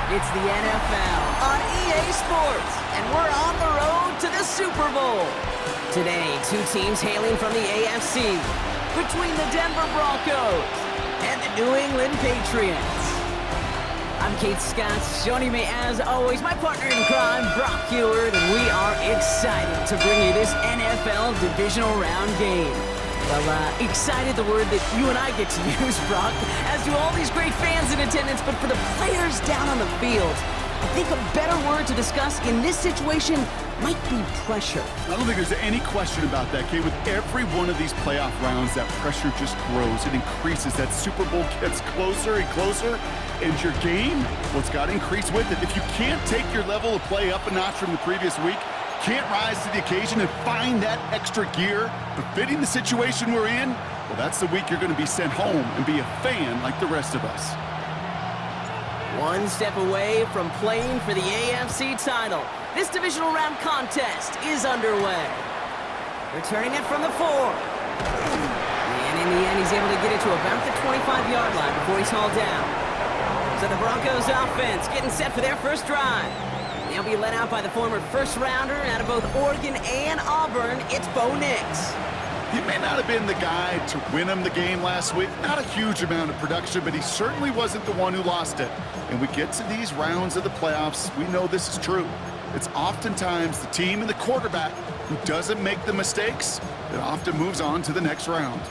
It's the NFL on EA Sports, and we're on the road to the Super Bowl. Today, two teams hailing from the AFC, between the Denver Broncos and the New England Patriots. I'm Kate Scott, joining me as always, my partner in crime, Brock Heward, and we are excited to bring you this NFL Divisional Round game. Well, excited, the word that you and I get to use, Brock, as do all these great fans in attendance, but for the players down on the field, I think a better word to discuss in this situation might be pressure. I don't think there's any question about that, Kate. With every one of these playoff rounds, that pressure just grows. It increases. That Super Bowl gets closer and closer. And your game, well, it's got to increase with it. If you can't take your level of play up a notch from the previous week, can't rise to the occasion and find that extra gear befitting the situation we're in, well, that's the week you're going to be sent home and be a fan like the rest of us. One step away from playing for the AFC title. This divisional round contest is underway. Returning it from the 4. And in the end, he's able to get it to about the 25-yard line before he's hauled down. So the Broncos offense getting set for their first drive. They'll be led out by the former first-rounder out of both Oregon and Auburn. It's Bo Nix. He may not have been the guy to win him the game last week. Not a huge amount of production, but he certainly wasn't the one who lost it. And we get to these rounds of the playoffs, we know this is true. It's oftentimes the team and the quarterback who doesn't make the mistakes that often moves on to the next round.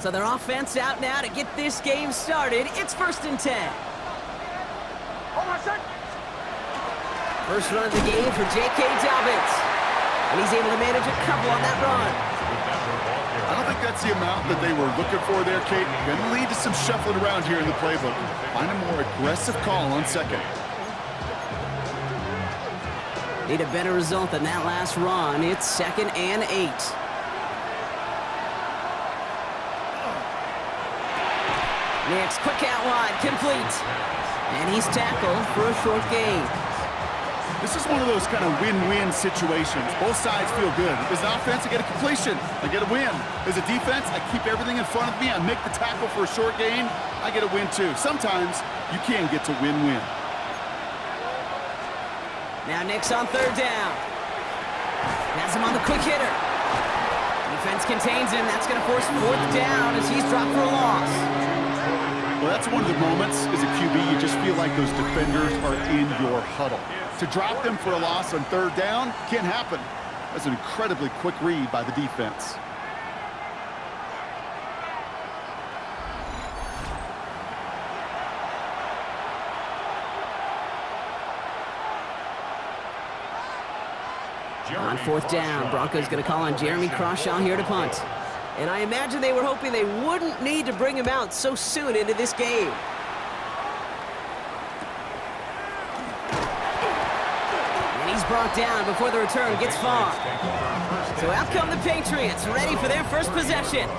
So their offense out now to get this game started. It's 1st and 10. First run of the game for J.K. Dobbins. And he's able to manage a couple on that run. I don't think that's the amount that they were looking for there, Kate. Going to lead to some shuffling around here in the playbook. Find a more aggressive call on second. Need a better result than that last run. It's 2nd and 8. Nix, quick out wide, complete. And he's tackled for a short gain. This is one of those kind of win-win situations. Both sides feel good. As an offense, I get a completion. I get a win. As a defense, I keep everything in front of me. I make the tackle for a short gain. I get a win, too. Sometimes you can get to win-win. Now Nix on 3rd down. Has him on the quick hitter. Defense contains him. That's going to force 4th down as he's dropped for a loss. Well, that's one of the moments as a QB you just feel like those defenders are in your huddle. To drop them for a loss on 3rd down can't happen. That's an incredibly quick read by the defense. On 4th down, Broncos going to call on Jeremy Crawshaw here to punt. And I imagine they were hoping they wouldn't need to bring him out so soon into this game. And he's brought down before the return gets far. So out come the Patriots, ready for their first possession.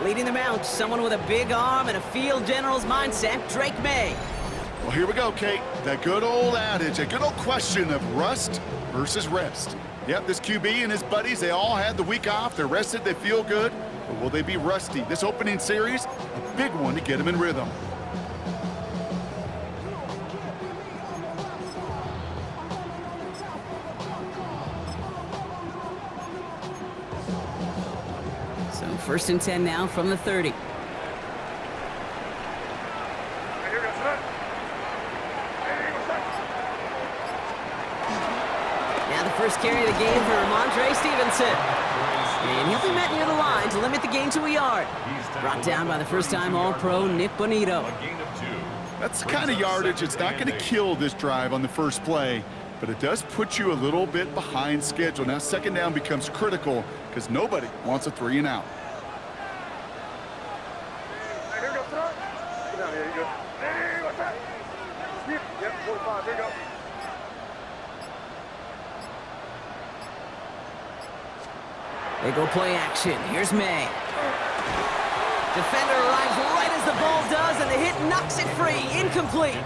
Leading them out, someone with a big arm and a field general's mindset, Drake May. Well, here we go, Kate. That good old adage, a good old question of rust versus rest. Yep, this QB and his buddies, they all had the week off. They're rested, they feel good. But will they be rusty? This opening series, a big one to get them in rhythm. So 1st and 10 now from the 30. Now the first carry of the game for Ramondre Stevenson. And he'll be met near the line to limit the gain to a yard. Brought down by the first-time All-Pro Nick Bonito. That's the kind of yardage it's not going to kill this drive on the first play, but it does put you a little bit behind schedule. Now 2nd down becomes critical because nobody wants a 3 and out. Yep, 45, there you go. They go play action. Here's May. Defender arrives right as the ball does, and the hit knocks it free. Incomplete.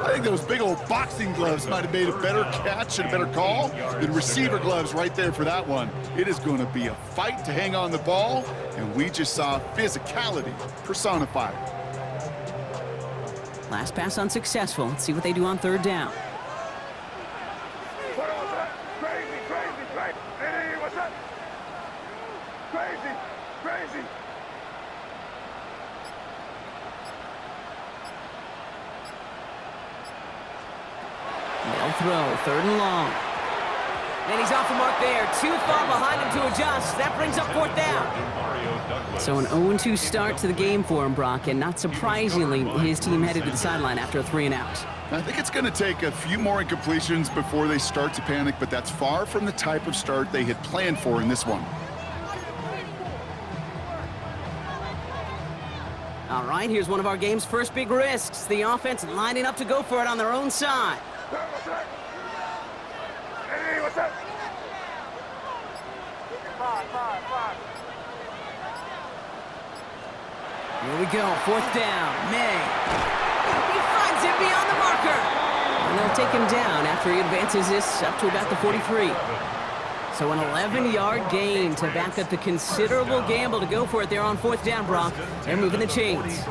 I think those big old boxing gloves might have made a better catch and a better call than receiver gloves right there for that one. It is going to be a fight to hang on the ball, and we just saw physicality personified. Last pass unsuccessful. Let's see what they do on third down. What was that? Crazy, crazy, crazy. Hey, what's that? Crazy, crazy. They'll throw, third and long. And he's off the mark there. Too far behind him to adjust. That brings up fourth down. So an 0-2 start to the game for him, Brock, and not surprisingly, his team headed to the sideline after a 3-and-out. I think it's going to take a few more incompletions before they start to panic, but that's far from the type of start they had planned for in this one. All right, here's one of our game's first big risks. The offense lining up to go for it on their own side. What's that? Hey, what's that? Five. Here we go, fourth down. May. He finds him beyond the marker. And they'll take him down after he advances this up to about the 43. So an 11-yard gain to back up the considerable gamble to go for it there on fourth down, Brock. They're moving the chains.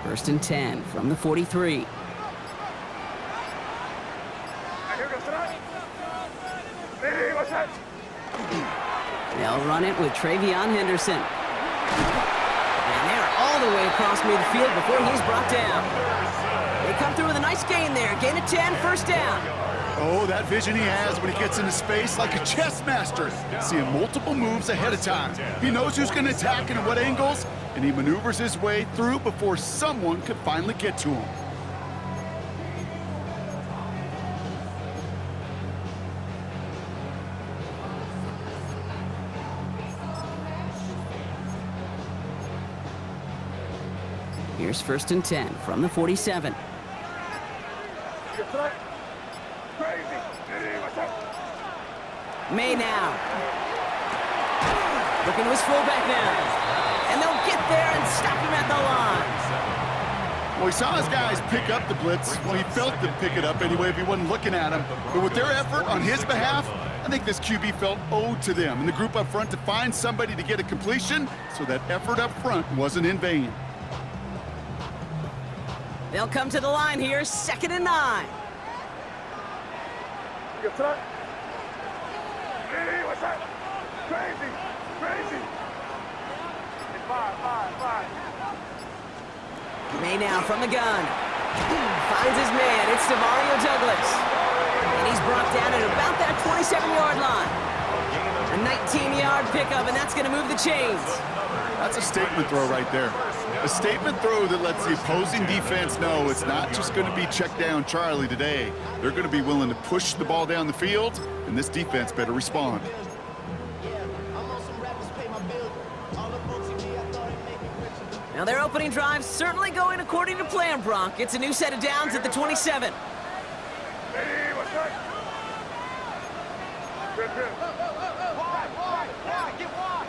First and 10 from the 43. Here goes tonight. Hey, what's that? They'll run it with Travion Henderson. And they're all the way across midfield before he's brought down. They come through with a nice gain there. Gain of 10, first down. Oh, that vision he has when he gets into space like a chess master, seeing multiple moves ahead of time. He knows who's going to attack and at what angles, and he maneuvers his way through before someone could finally get to him. Here's first and 10 from the 47. Here tonight. Crazy. Hey, what's that? May now. Looking to his fullback now. And they'll get there and stop him at the line. Well, he saw his guys pick up the blitz. Well, he felt them pick it up anyway if he wasn't looking at him. But with their effort on his behalf, I think this QB felt owed to them and the group up front to find somebody to get a completion, so that effort up front wasn't in vain. They'll come to the line here, second and 9. Here tonight. Hey, what's that? Crazy, crazy. Hey, five. May now from the gun. Finds his man. It's Demario Douglas. And he's brought down at about that 27-yard line. A 19-yard pickup, and that's going to move the chains. That's a statement throw right there. A statement throw that lets the opposing defense know it's not just going to be check down Charlie today. They're going to be willing to push the ball down the field, and this defense better respond. Now their opening drive's certainly going according to plan, Brock. It's a new set of downs at the 27. Hey, what's that? Good. Wide, get wide.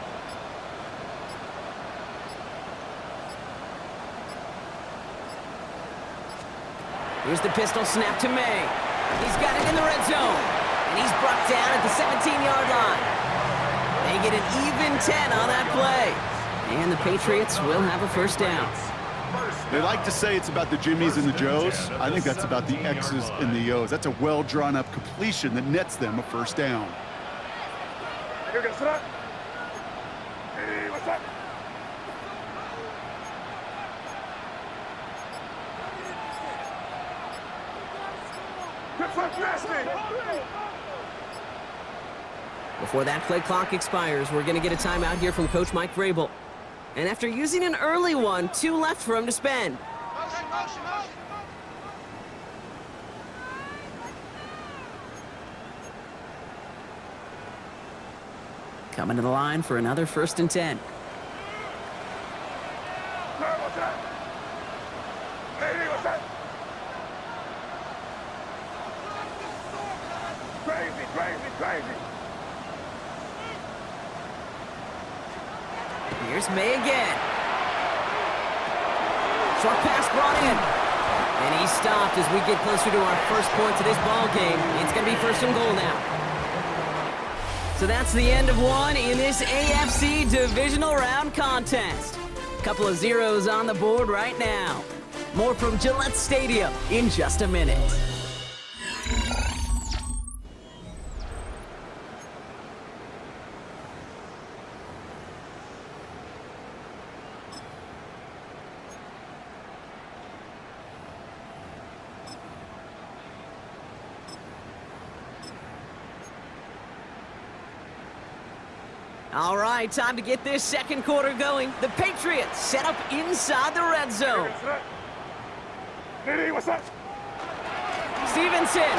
Here's the pistol snap to May. He's got it in the red zone. And he's brought down at the 17-yard line. They get an even 10 on that play. And the Patriots will have a first down. They like to say it's about the Jimmies and the Joes. I think that's about the X's and the O's. That's a well-drawn-up completion that nets them a first down. Here goes tonight. Hey, what's that? Before that play clock expires, we're going to get a timeout here from Coach Mike Vrabel. And after using an early one, 2 left for him to spend. Motion. Coming to the line for another first and 10. what's that? Lady, what's that? Crazy, crazy, crazy. Here's May again. Short pass brought in. And he's stopped as we get closer to our first points of this ball game. It's going to be first and goal now. So that's the end of one in this AFC Divisional Round contest. Couple of zeros on the board right now. More from Gillette Stadium in just a minute. All right, time to get this second quarter going. The Patriots set up inside the red zone. Lady, what's that? Stevenson.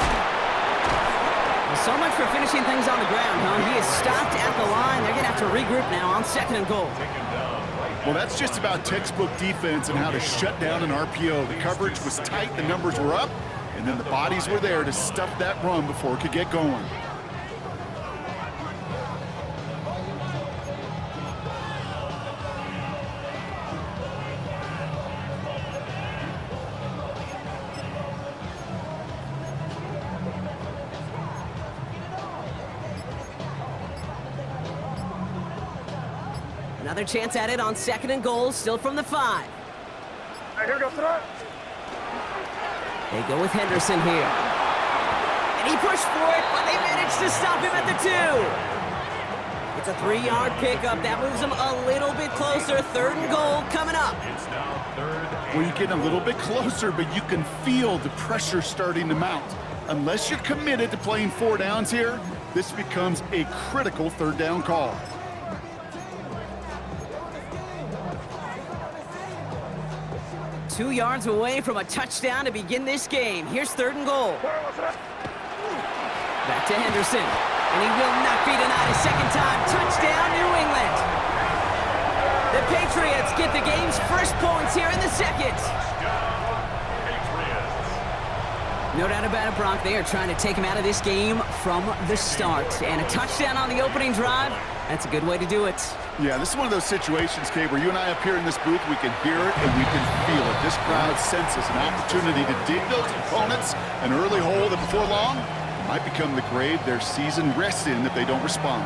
Well, so much for finishing things on the ground, huh? He is stopped at the line. They're going to have to regroup now on second and goal. Well, that's just about textbook defense and how to shut down an RPO. The coverage was tight, the numbers were up, and then the bodies were there to stuff that run before it could get going. Another chance at it on second and goal, still from the 5. Hey, here goes that. They go with Henderson here. And he pushed for it, but they managed to stop him at the 2. It's a 3-yard pickup. That moves them a little bit closer. Third and goal coming up. It's now third. Well, you're getting a little bit closer, but you can feel the pressure starting to mount. Unless you're committed to playing 4 downs here, this becomes a critical third down call. Two yards away from a touchdown to begin this game. Here's third and goal. Back to Henderson. And he will not be denied a second time. Touchdown, New England. The Patriots get the game's first points here in the second. No doubt about it, Brock. They are trying to take him out of this game from the start. And a touchdown on the opening drive, that's a good way to do it. Yeah, this is one of those situations, Kay, where you and I up here in this booth, we can hear it and we can feel it. This crowd senses an opportunity to dig those opponents an early hole that before long might become the grave their season rests in if they don't respond.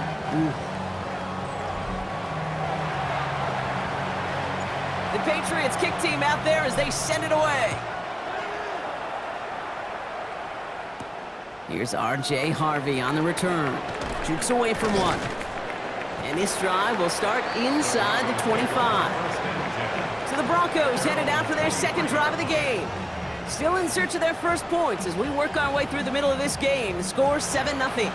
The Patriots kick team out there as they send it away. Here's R.J. Harvey on the return. Jukes away from one. And this drive will start inside the 25. So the Broncos headed out for their second drive of the game. Still in search of their first points as we work our way through the middle of this game. The score 7-0.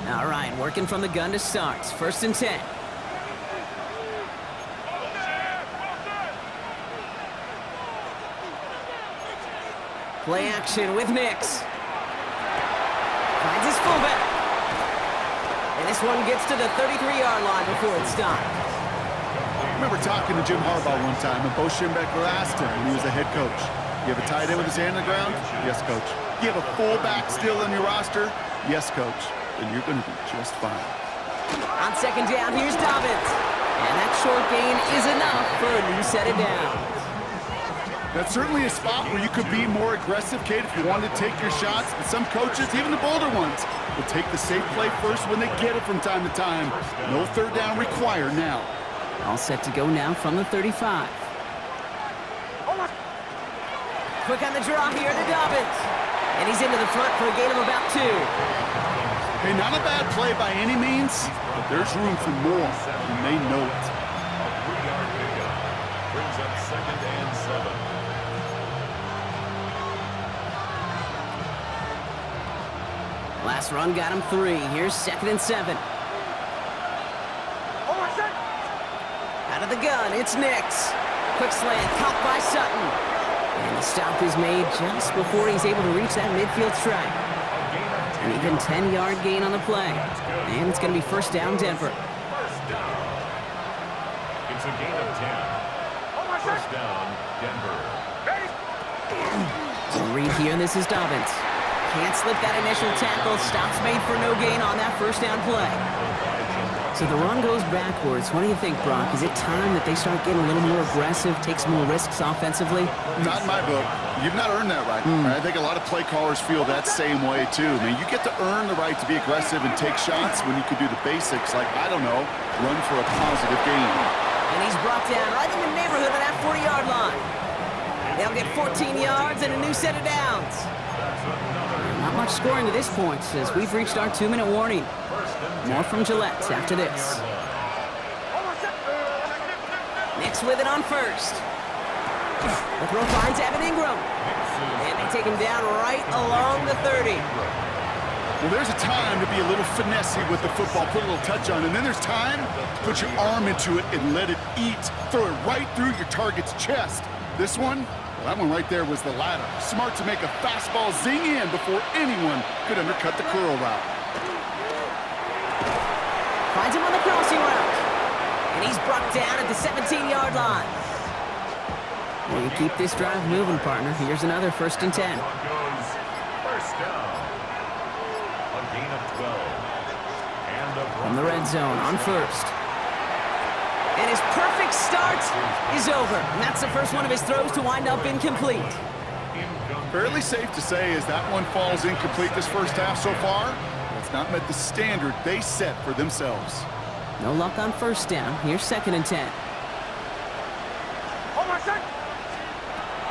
All right, working from the gun to start. First and 10. Play action with Nix. Finds his fullback. And this one gets to the 33-yard line before it's stopped. I remember talking to Jim Harbaugh one time, and Bo Schembechler asked him when he was a head coach, you have a tight end with his hand on the ground? Yes, coach. You have a fullback still on your roster? Yes, coach. Then you're going to be just fine. On second down, here's Dobbins. And that short gain is enough for a new set of downs. That's certainly a spot where you could be more aggressive, Kate, if you wanted to take your shots. But some coaches, even the bolder ones, will take the safe play first when they get it from time to time. No third down required now. All set to go now from the 35. Quick on the draw here to Dobbins. And he's into the front for a gain of about 2. Hey, not a bad play by any means, but there's room for more, and they know it. A 3-yard pickup brings up second and 7. Last run got him 3. Here's second and 7. Out of the gun, it's Nix. Quick slant, caught by Sutton. And the stop is made just before he's able to reach that midfield strike. An even 10-yard gain on the play. And it's going to be first down, Denver. First down. It's a gain of 10. First down, Denver. Read here, this is Dobbins. Can't slip that initial tackle. Stops made for no gain on that first down play. So the run goes backwards. What do you think, Brock? Is it time that they start getting a little more aggressive, take some more risks offensively? Not in my book. You've not earned that right. I think a lot of play callers feel that same way, too. I mean, you get to earn the right to be aggressive and take shots when you can do the basics, like, I don't know, run for a positive gain. And he's brought down right in the neighborhood of that 40-yard line. They'll get 14 yards and a new set of downs. Not much scoring to this point, as we've reached our 2-minute warning. More from Gillette after this. Nix with it on first. The throw finds Evan Ingram. And they take him down right along the 30. Well, there's a time to be a little finessey with the football, put a little touch on, and then there's time to put your arm into it and let it eat. Throw it right through your target's chest. This one, well, that one right there was the latter. Smart to make a fastball zing in before anyone could undercut the curl route. Finds him on the crossing route. And he's brought down at the 17-yard line. Well, you keep this drive moving, partner. Here's another 1st and 10. Broncos, first down. A gain of 12. And the From the red Broncos zone on first. And his perfect start is over. And that's the first one of his throws to wind up incomplete. Fairly safe to say as that one falls incomplete this first half so far, it's not met the standard they set for themselves. No luck on first down. Here's 2nd and 10.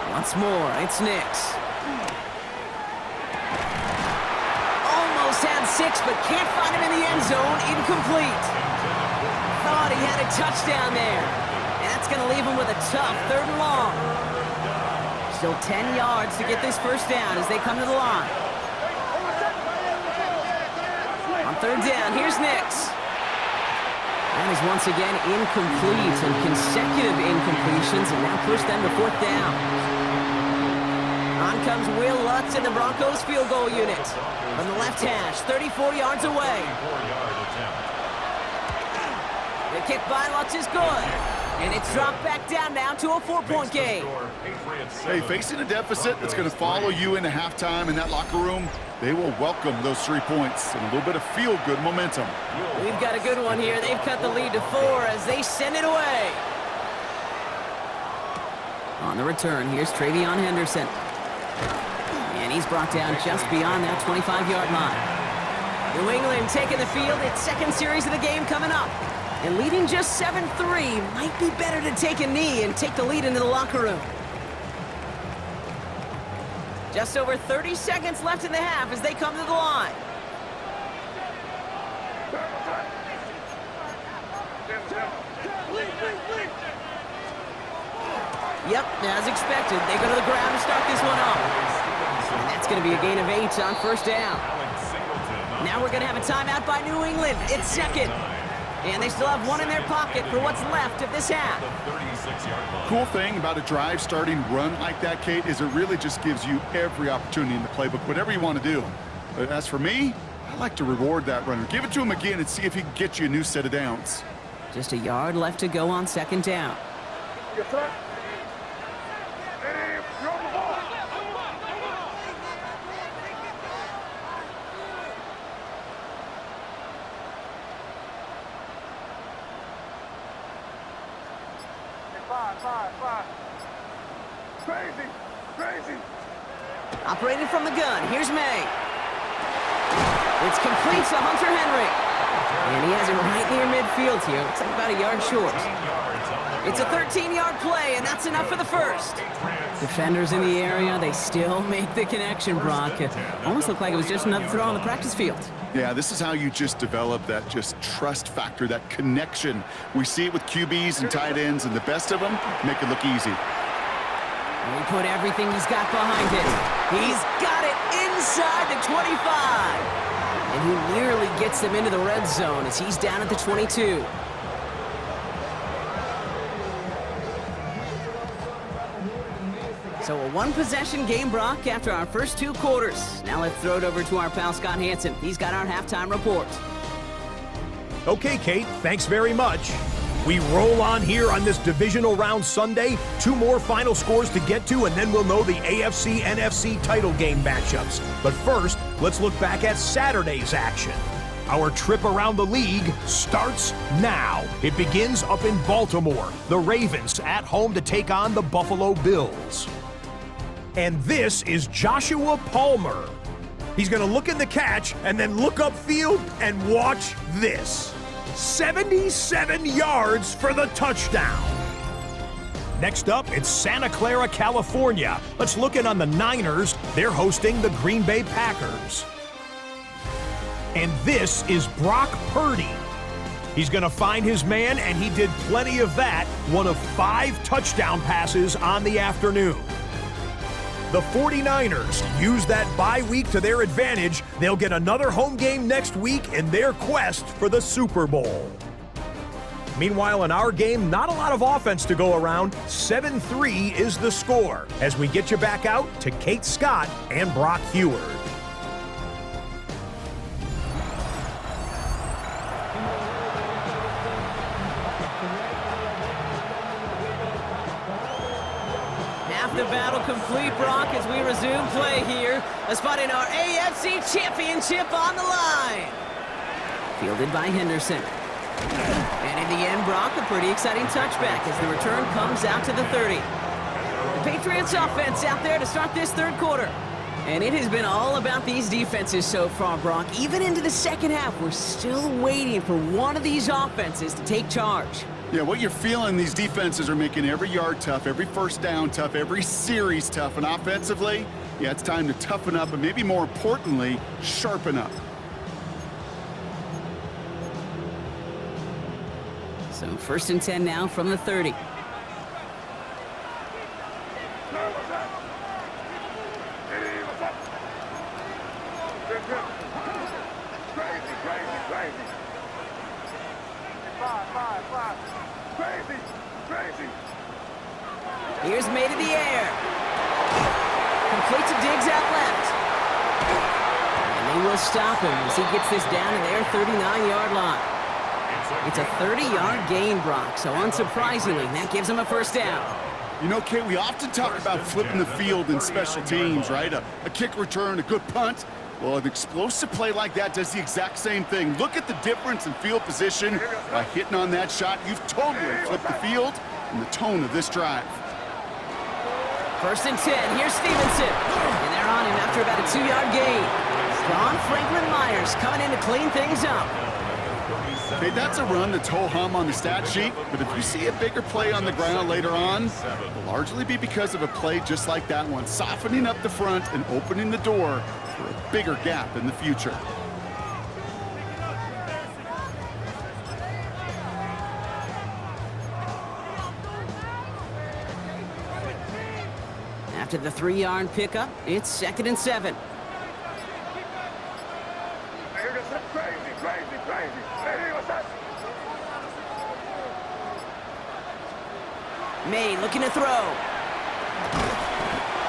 Once more, it's Nix. Almost had 6, but can't find him in the end zone. Incomplete. Thought he had a touchdown there. And that's going to leave him with a tough 3rd and long. Still 10 yards to get this first down as they come to the line. On 3rd down, here's Nix. That is once again incomplete, and consecutive incompletions, and now push them to 4th down. On comes Will Lutz in the Broncos field goal unit. From the left hash, 34 yards away. 4-yard attempt. The kick by Lutz is good. And it's dropped back down now to a 4-point game. Hey, facing a deficit that's going to follow you into halftime in that locker room, they will welcome those 3 points and a little bit of feel-good momentum. We've got a good one here. They've cut the lead to 4 as they send it away. On the return, here's Travion Henderson. And he's brought down just beyond that 25-yard line. New England taking the field. Its 2nd series of the game coming up. And leading just 7-3, might be better to take a knee and take the lead into the locker room. Just over 30 seconds left in the half as they come to the line. Yep, as expected, they go to the ground to start this one off. And that's going to be a gain of 8 on first down. Now we're going to have a timeout by New England. It's 2nd. And they still have one in their pocket for what's left of this half. Cool thing about a drive starting run like that, Kate, is it really just gives you every opportunity in the playbook, whatever you want to do. But as for me, I like to reward that runner. Give it to him again and see if he can get you a new set of downs. Just a yard left to go on 2nd down. Yes, sir. Hey, you're on the ball. Five. Crazy. Operating from the gun, here's May. It's complete to Hunter Henry. And he has it right near midfield here. Looks like about a yard short. It's a 13-yard play, and that's enough for the first. Defenders in the area, they still make the connection, Brock. It almost looked like it was just another throw on the practice field. Yeah, this is how you just develop that just trust factor, that connection. We see it with QBs and tight ends, and the best of them make it look easy. And he put everything he's got behind it. He's got it inside the 25. And he nearly gets them into the red zone as he's down at the 22. So a one-possession game, Brock, after our first 2 quarters. Now let's throw it over to our pal Scott Hansen. He's got our halftime report. Okay, Kate, thanks very much. We roll on here on this divisional round Sunday. 2 more final scores to get to, and then we'll know the AFC, NFC title game matchups. But first, let's look back at Saturday's action. Our trip around the league starts now. It begins up in Baltimore. The Ravens at home to take on the Buffalo Bills. And this is Joshua Palmer. He's going to look in the catch and then look upfield and watch this. 77 yards for the touchdown. Next up, it's Santa Clara, California. Let's look in on the Niners. They're hosting the Green Bay Packers. And this is Brock Purdy. He's going to find his man, and he did plenty of that. 1 of 5 touchdown passes on the afternoon. The 49ers use that bye week to their advantage. They'll get another home game next week in their quest for the Super Bowl. Meanwhile, in our game, not a lot of offense to go around. 7-3 is the score as we get you back out to Kate Scott and Brock Heward. The battle complete, Brock, as we resume play here. A spot in our AFC Championship on the line. Fielded by Henderson. And in the end, Brock, a pretty exciting touchback as the return comes out to the 30. The Patriots offense out there to start this 3rd quarter. And it has been all about these defenses so far, Brock. Even into the second half, we're still waiting for one of these offenses to take charge. Yeah, what you're feeling, these defenses are making every yard tough, every first down tough, every series tough. And offensively, yeah, it's time to toughen up and maybe more importantly, sharpen up. So 1st and 10 now from the 30. Here's made in the air. Complete to Diggs out left. And they will stop him as he gets this down to their 39-yard line. It's a 30-yard gain, Brock, so unsurprisingly, that gives him a first down. You know, Kate, we often talk about flipping the field in special teams, right? A kick return, a good punt. Well, an explosive play like that does the exact same thing. Look at the difference in field position. By hitting on that shot, you've totally flipped the field and the tone of this drive. 1st and 10, here's Stevenson. And they're on him after about a 2-yard gain. Ron Franklin Myers coming in to clean things up. Okay, that's a run that's ho-hum on the stat sheet, but if you see a bigger play on the ground later on, it'll largely be because of a play just like that one, softening up the front and opening the door for a bigger gap in the future. After the 3-yard pickup, it's 2nd and 7. May looking to throw.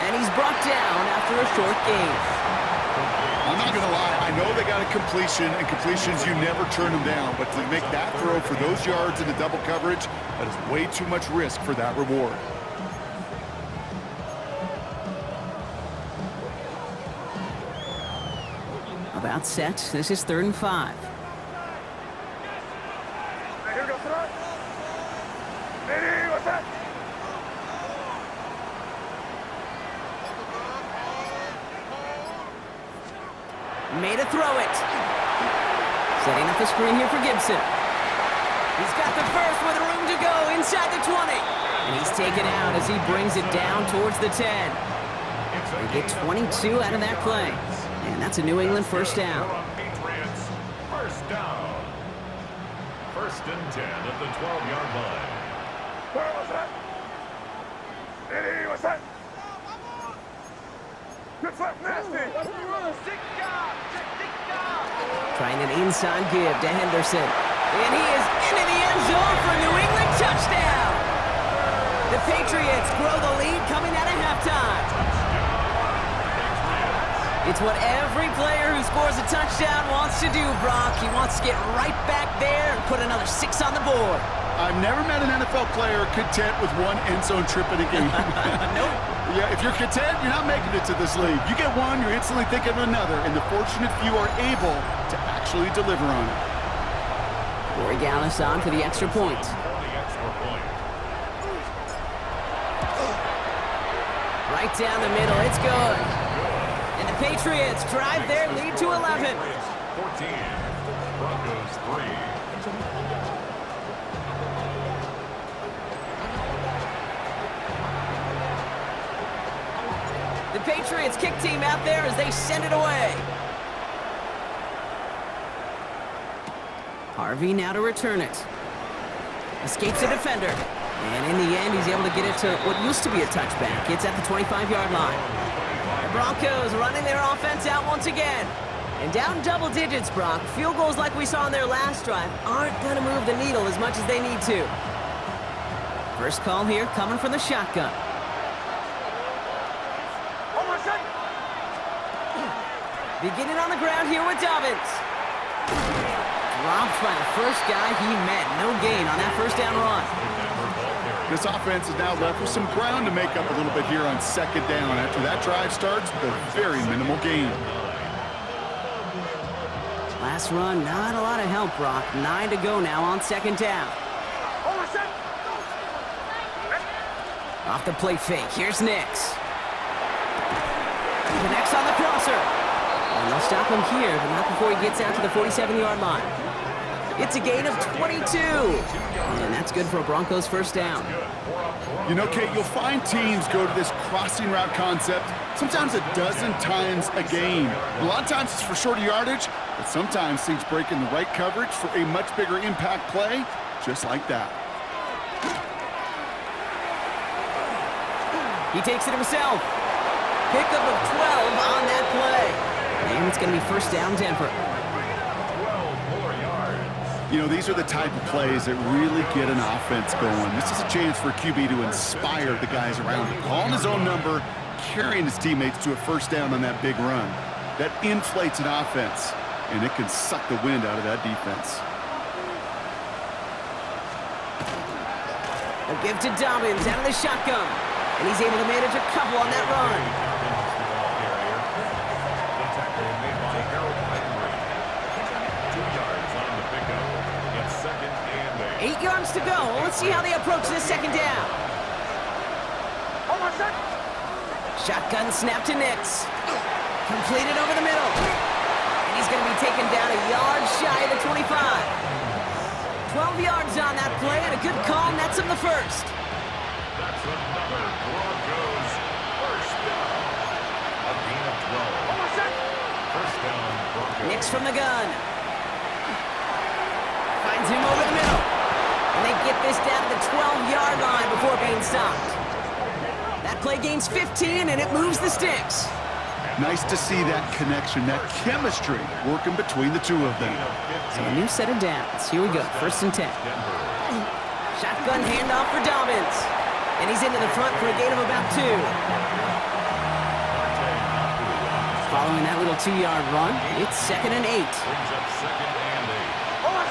And he's brought down after a short gain. I'm not going to lie, I know they got a completion, and completions, you never turn them down. But to make that throw for those yards in the double coverage, that is way too much risk for that reward. About set. This is 3rd and 5. Made a throw it. Setting up the screen here for Gibson. He's got the first with room to go inside the 20. And he's taken out as he brings it down towards the 10. They get 22 out of that play. And that's a New England first down. Patriots, first down. 1st and 10 at the 12-yard line. Where was that? Eddie, what's that? Good left, nasty. Trying an inside give to Henderson. And he is into the end zone for a New England touchdown. The Patriots grow the lead coming out of halftime. It's what every player who scores a touchdown wants to do, Brock. He wants to get right back there and put another 6 on the board. I've never met an NFL player content with one end zone trip in a game. Nope. Yeah, if you're content, you're not making it to this league. You get one, you're instantly thinking of another, and the fortunate few are able to actually deliver on it. Corey Gallis on for the extra point. Right down the middle, it's good. And the Patriots drive their lead to 11. 14, Broncos 3. The Patriots kick team out there as they send it away. Harvey now to return it. Escapes a defender. And in the end, he's able to get it to what used to be a touchback. It's at the 25-yard line. The Broncos running their offense out once again. And down double digits, Brock. Field goals like we saw in their last drive aren't going to move the needle as much as they need to. First call here coming from the shotgun. Beginning on the ground here with Dobbins. Dropped by the first guy he met. No gain on that first down run. This offense is now left with some ground to make up a little bit here on second down. After that drive starts, the very minimal gain. Last run, not a lot of help, Brock. 9 to go now on second down. Off the play fake. Here's Nix. Connects on the crosser. And they'll stop him here, but not before he gets out to the 47-yard line. It's a gain of 22. And that's good for a Broncos first down. You know, Kate, you'll find teams go to this crossing route concept sometimes a dozen times a game. A lot of times it's for shorter yardage, but sometimes things break in the right coverage for a much bigger impact play, just like that. He takes it himself. Pickup of 12 on that play. And it's going to be first down, Denver. 12 more yards. You know, these are the type of plays that really get an offense going. This is a chance for QB to inspire the guys around him. Calling his own number, carrying his teammates to a first down on that big run. That inflates an offense, and it can suck the wind out of that defense. A give to Dobbins out of the shotgun. And he's able to manage a couple on that run. The tackle made by Harold Piper. 2 yards on the pickup. It's second and 8. 8 yards to go. Let's see how they approach this second down. Shotgun snap to Nix. Completed over the middle. And he's going to be taken down a yard shy of the 25. 12 yards on that play and a good call nets him the first. That's another Broncos first down. A gain of 12. First down, Broncos. Nix from the gun. Finds him over the middle. And they get this down to the 12-yard line before being stopped. That play gains 15, and it moves the sticks. Nice to see that connection, that chemistry working between the two of them. So a new set of downs. Here we go, first and 10. Shotgun handoff for Dobbins. And he's into the front for a gain of about 2. Following that little 2-yard run, it's second and 8. Brings up second and 8.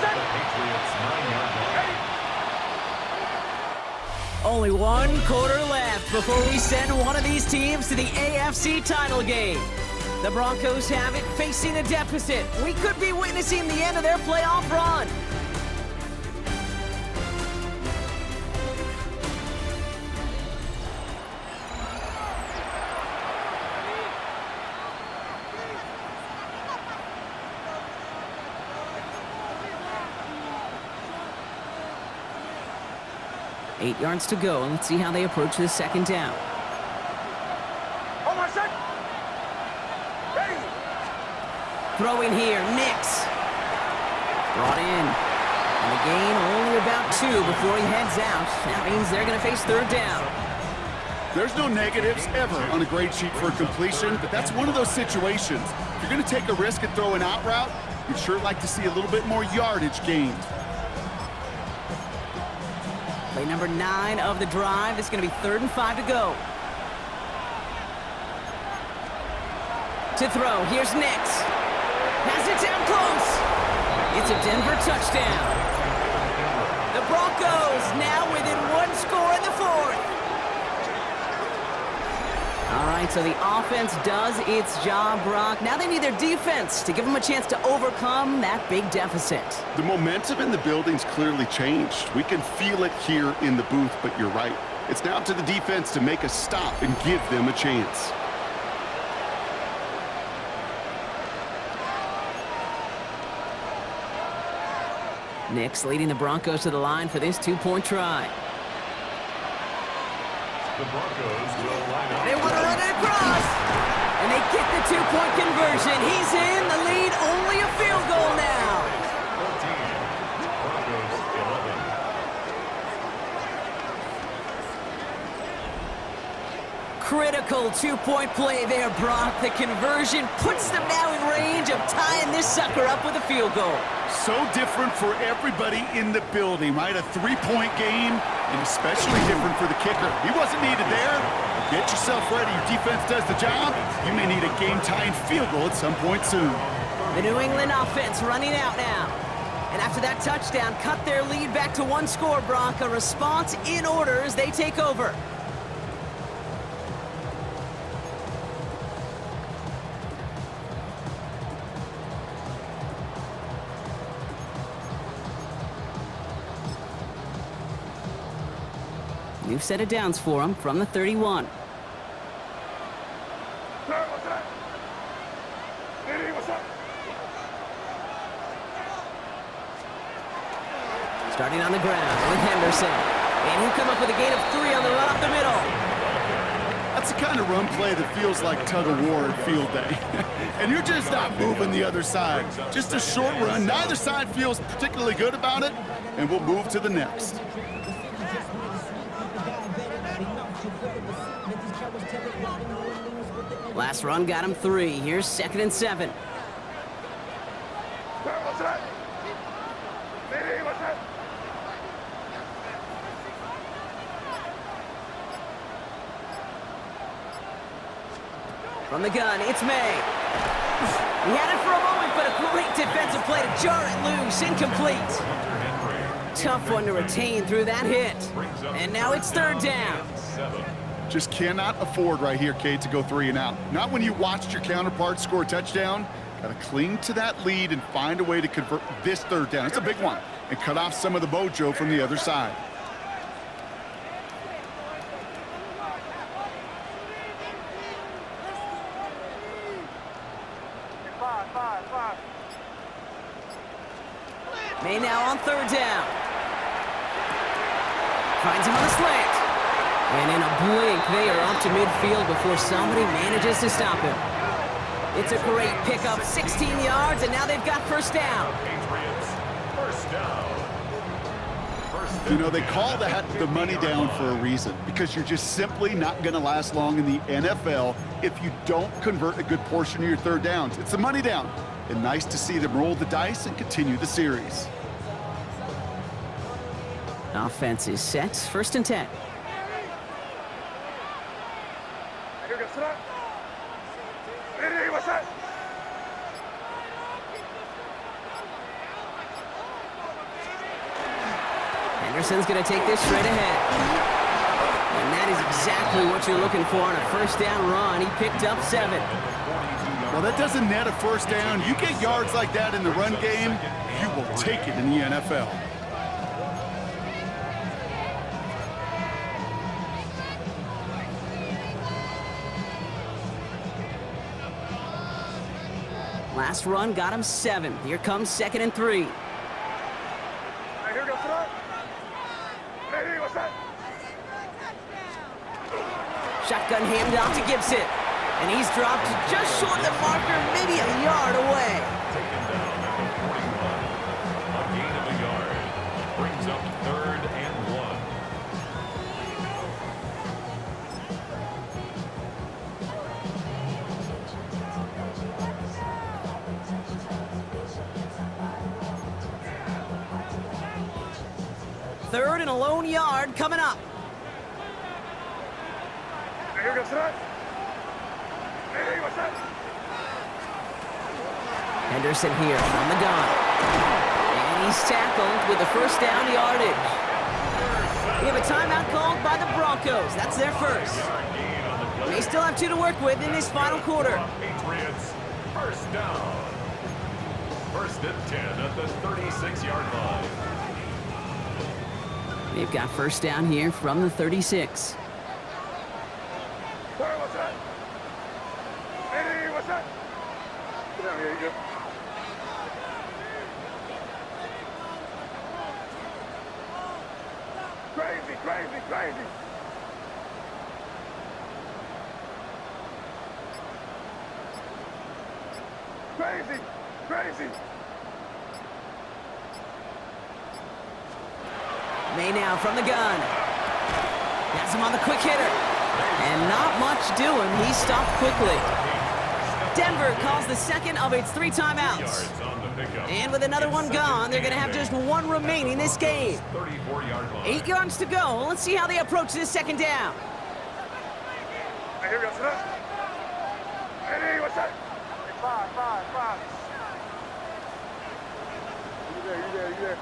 The Patriots 9-yard line. Only 1 quarter left before we send one of these teams to the AFC title game. The Broncos have it, facing a deficit. We could be witnessing the end of their playoff run. Eight yards to go, and let's see how they approach this second down. Throwing here, Nix. Brought in. And the gain only about 2 before he heads out. That means they're going to face third down. There's no negatives ever on a grade sheet for a completion, but that's one of those situations. If you're going to take a risk and throw an out route, you'd sure like to see a little bit more yardage gained. Play number 9 of the drive. It's going to be 3rd and 5 to go. To throw, here's Nix. Has it down close. It's a Denver touchdown. The Broncos now within one score in the fourth. All right, so the offense does its job, Brock. Now they need their defense to give them a chance to overcome that big deficit. The momentum in the building's clearly changed. We can feel it here in the booth, but you're right. It's now up to the defense to make a stop and give them a chance. Nix leading the Broncos to the line for this two-point try. The Broncos will line up. They want to run it across. And they get the two-point conversion. He's in the lead, only a field goal now. 14. Broncos 11. Critical two-point play there, Brock. The conversion puts them now in range of tying this sucker up with a field goal. So different for everybody in the building, right? A three-point game, and especially different for the kicker. He wasn't needed there. Get yourself ready. Your defense does the job. You may need a game-tying field goal at some point soon. The New England offense running out now. And after that touchdown, cut their lead back to one score, Brock. A response in order as they take over. New set of downs for him from the 31. Sir, what's that? Diddy, what's up? Starting on the ground with Henderson. And he'll come up with a gain of 3 on the run up the middle. That's the kind of run play that feels like tug-of-war at field day. And you're just not moving the other side. Just a short run. Neither side feels particularly good about it, and we'll move to the next. Last run got him 3. Here's 2nd and 7. Sir, what's that? Diddy, what's that? From the gun, it's May. He had it for a moment, but a great defensive play to jar it loose. Incomplete. Tough one to retain through that hit. And now it's 3rd down. Just cannot afford right here, Kate, to go 3 and out. Not when you watched your counterpart score a touchdown. Got to cling to that lead and find a way to convert this 3rd down. It's a big one. And cut off some of the mojo from the other side. Five. May now on 3rd down. Finds him on the slant. And in a blink, they are up to midfield before somebody manages to stop him. It's a great pickup, 16 yards, and now they've got 1st down. Patriots, 1st down. You know, they call that the money down for a reason, because you're just simply not going to last long in the NFL if you don't convert a good portion of your 3rd downs. It's the money down, and nice to see them roll the dice and continue the series. Offense is set, 1st and 10. Here goes that. Diddy, what's that? Henderson's going to take this straight ahead. And that is exactly what you're looking for on a 1st down run. He picked up 7. Well, that doesn't net a 1st down. You get yards like that in the run game, you will take it in the NFL. Last run got him 7. Here comes 2nd and 3. Here goes that. Diddy, what's that? Shotgun handoff to Gibson. And he's dropped just short of the marker, maybe a yard away. Taken down at the 41. A gain of a yard. Brings up 3rd and 1. Third and a lone yard coming up. Here goes that. Diddy, what's that? Henderson here from the gun. And he's tackled with the first down yardage. We have a timeout called by the Broncos. That's their first. They still have 2 to work with in this final quarter. Patriots, first down. First and 10 at the 36-yard line. They've got first down here from the 36. Sorry, what's that? Hey, what's that? Get down here, you go. Crazy, crazy, crazy. Crazy, crazy. May now from the gun. Has him on the quick hitter. And not much doing. He stopped quickly. Denver calls the second of its 3 timeouts. And with another one gone, they're going to have just 1 remaining this game. 34-yard line. 8 yards to go. Let's see how they approach this second down. Hey, here we go, sit up. Hey, what's that? Hey, 5. You there.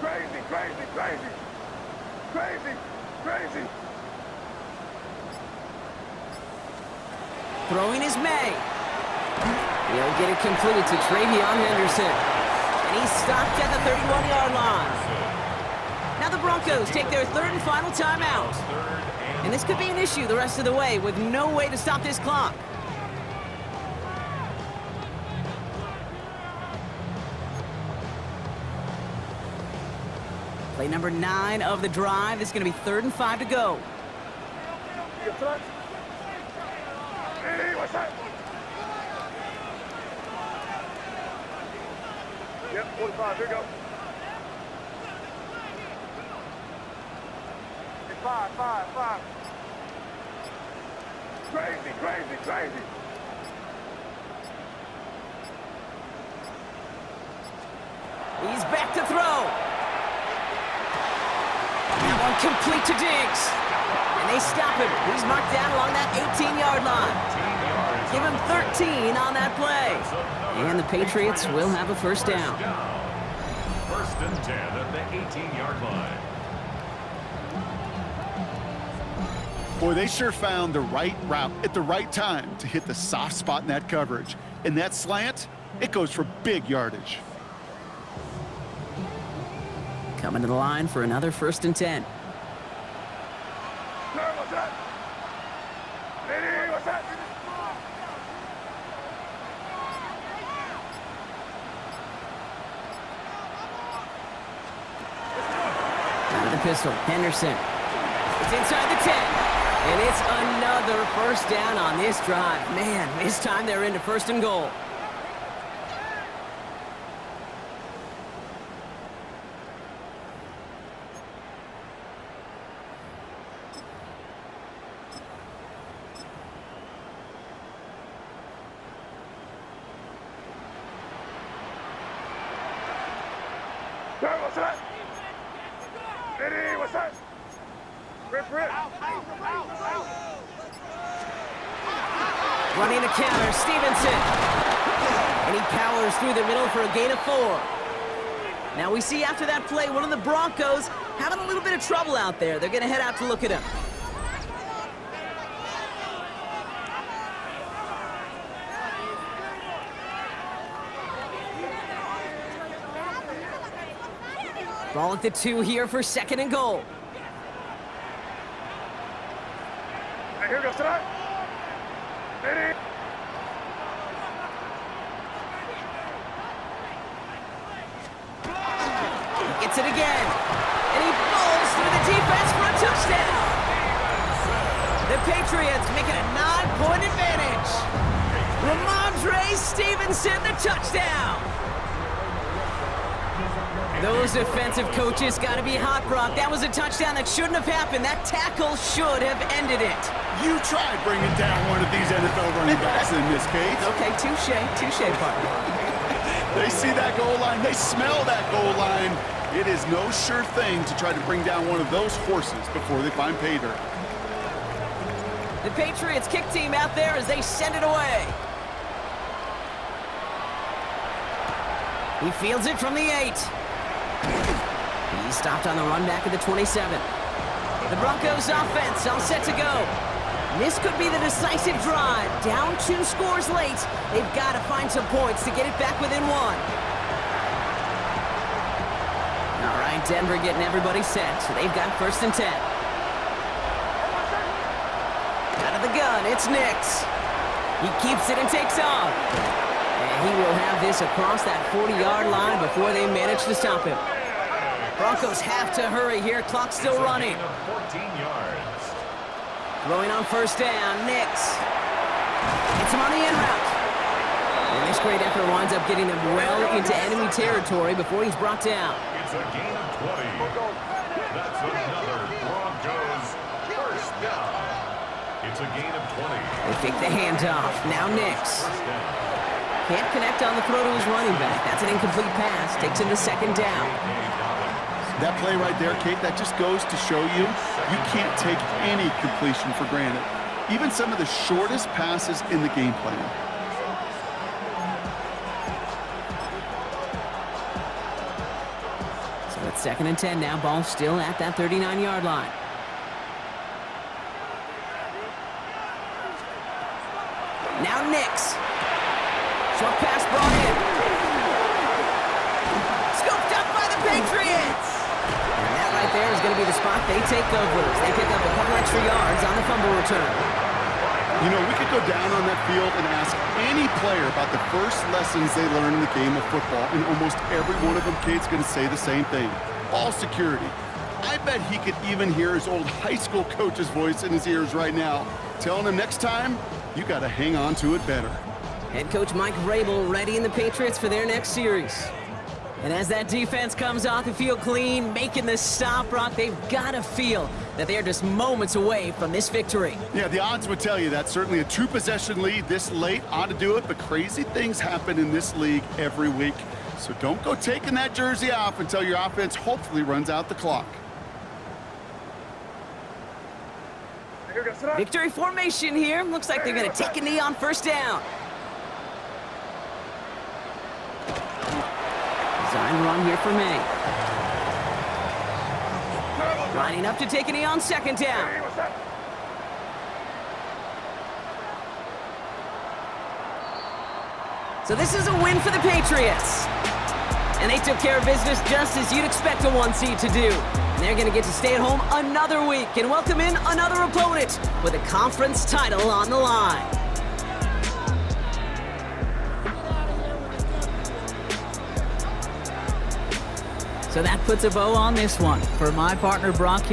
Crazy, crazy, crazy. Crazy, crazy. Throwing is May. He'll get it completed to Travion Henderson. And he's stopped at the 31-yard line. Now the Broncos take their 3rd and final timeout. And this could be an issue the rest of the way with no way to stop this clock. Play number 9 of the drive. This is going to be 3rd and 5 to go. Hey, what's that? Yep, 45, here we go. Hey, 5. Crazy, crazy, crazy. He's back to throw. That one complete to Diggs. And they stop him. He's marked down along that 18-yard line. Give him 13 on that play. And the Patriots will have a first down. First and 10 at the 18-yard line. Boy, they sure found the right route at the right time to hit the soft spot in that coverage. And that slant, it goes for big yardage. Coming to the line for another first and 10. Sir, what's that? Hey, what's that? Out of the pistol, Henderson. It's inside the 10. And it's another first down on this drive. Man, this time they're into first and goal. Sir, what's that? Hey, what's that? Rip. Running a counter, Stevenson. And he powers through the middle for a gain of 4. Now we see after that play, one of the Broncos having a little bit of trouble out there. They're going to head out to look at him. Ball at the 2 here for second and goal. Hey, here we go, sit up. Hey. He gets it again. And he bowls through the defense for a touchdown. The Patriots make it a 9-point advantage. Ramondre Stevenson, the touchdown. Those defensive coaches got to be hot, Brock. That was a touchdown that shouldn't have happened. That tackle should have ended it. You tried bringing down one of these NFL running backs in this case. Okay, touche, partner. They see that goal line. They smell that goal line. It is no sure thing to try to bring down one of those horses before they find pay dirt. The Patriots kick team out there as they send it away. He fields it from the 8. He's stopped on the run back at the 27. The Broncos offense all set to go. This could be the decisive drive. Down 2 scores late. They've got to find some points to get it back within 1. All right, Denver getting everybody set. So they've got 1st and 10. Out of the gun, it's Nix. He keeps it and takes off. And he will have this across that 40-yard line before they manage to stop him. Broncos have to hurry here. Clock's still running. 14 yards. Throwing on 1st down, Nix. Gets him on the in route. And this great effort winds up getting him well into enemy territory before he's brought down. It's a gain of 20. That's another Broncos 1st down. It's a gain of 20. They fake the handoff. Now Nix. Can't connect on the throw to his running back. That's an incomplete pass. Takes him to 2nd down. That play right there, Kate, that just goes to show you can't take any completion for granted. Even some of the shortest passes in the game plan. So it's 2nd and 10 now. Ball still at that 39-yard line. Now Nix. Short pass brought in. Scooped up by the Patriots. And that right there is going to be the spot they take over. They pick up a couple extra yards on the fumble return. You know, we could go down on that field and ask any player about the first lessons they learned in the game of football, and almost every one of them, Kate's going to say the same thing. Ball security. I bet he could even hear his old high school coach's voice in his ears right now, telling him next time, you got to hang on to it better. Head coach Mike Vrabel readying the Patriots for their next series. And as that defense comes off the field clean, making the stop, Brock, they've got to feel that they're just moments away from this victory. Yeah, the odds would tell you that. Certainly a 2-possession lead this late ought to do it, but crazy things happen in this league every week. So don't go taking that jersey off until your offense hopefully runs out the clock. Victory formation here. Looks like they're going to take a knee on 1st down. Design run here for May. Lining up to take a knee on 2nd down. So this is a win for the Patriots. And they took care of business just as you'd expect a 1 seed to do. And they're going to get to stay at home another week and welcome in another opponent with a conference title on the line. So that puts a bow on this one. For my partner, Brock,